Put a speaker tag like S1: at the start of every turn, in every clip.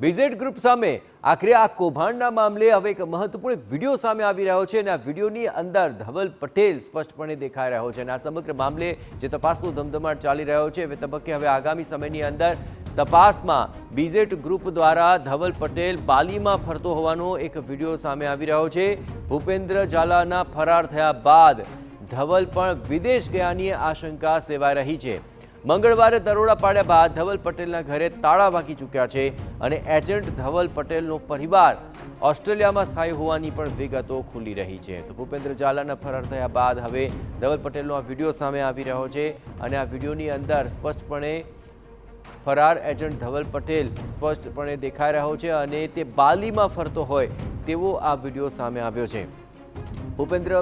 S1: BZ group સામે આખરે આ કૌભાંડના મામલે હવે એક મહત્વપૂર્ણ વિડીયો સામે આવી રહ્યો છે અને આ વિડીયોની અંદર ધવલ પટેલ સ્પષ્ટપણે દેખાઈ રહ્યો છે અને આ સમગ્ર મામલે જે તપાસનો ધમધમાટ ચાલી રહ્યો છે હવે તબક્કે હવે આગામી સમયની અંદર તપાસમાં બીઝેડ ગ્રુપ દ્વારા ધવલ પટેલ બાલીમાં ફરતો હોવાનો એક વિડીયો સામે આવી રહ્યો છે। ભૂપેન્દ્ર ઝાલાના ફરાર થયા બાદ ધવલ પણ વિદેશ ગયાની આશંકા સેવાઈ રહી છે। મંગળવારે દરોડા પાડ્યા બાદ ધવલ પટેલના ઘરે તાળા વાગી ચૂક્યા છે અને એજન્ટ ધવલ પટેલનો પરિવાર ઓસ્ટ્રેલિયામાં સ્થાયી હોવાની પણ વિગતો ખુલી રહી છે। તો ભૂપેન્દ્ર ઝાલાના ફરાર થયા બાદ હવે ધવલ પટેલનો આ વિડીયો સામે આવી રહ્યો છે અને આ વિડીયોની અંદર સ્પષ્ટપણે ફરાર એજન્ટ ધવલ પટેલ સ્પષ્ટપણે દેખાઈ રહ્યો છે અને તે બાલીમાં ફરતો હોય તેવો આ વિડીયો સામે આવ્યો છે। ભૂપેન્દ્ર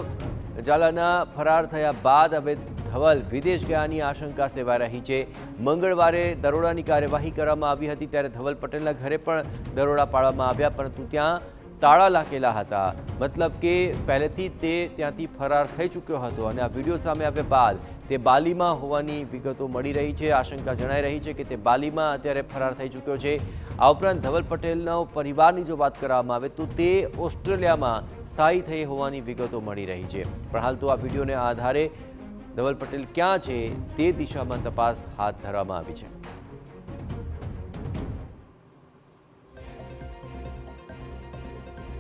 S1: ઝાલાના ફરાર થયા બાદ હવે ધવલ વિદેશ ગયાની આશંકા સેવાઈ રહી છે। મંગળવારે દરોડાની કાર્યવાહી કરવામાં આવી હતી ત્યારે ધવલ પટેલના ઘરે પણ દરોડા પાડવામાં આવ્યા પરંતુ ત્યાં તાળા લાગેલા હતા, મતલબ કે પહેલેથી તે ત્યાંથી ફરાર થઈ ચૂક્યો હતો અને આ વિડીયો સામે આવ્યા બાદ તે બાલીમાં હોવાની વિગતો મળી રહી છે। આશંકા જણાઈ રહી છે કે તે બાલીમાં અત્યારે ફરાર થઈ ચૂક્યો છે। આ ઉપરાંત ધવલ પટેલનો પરિવારની જો વાત કરવામાં આવે તો તે ઓસ્ટ્રેલિયામાં સ્થાયી થઈ હોવાની વિગતો મળી રહી છે। પણ હાલ તો આ વિડીયોને આધારે ધવલ પટેલ ક્યાં છે તે દિશામાં તપાસ હાથ ધરવામાં આવી છે।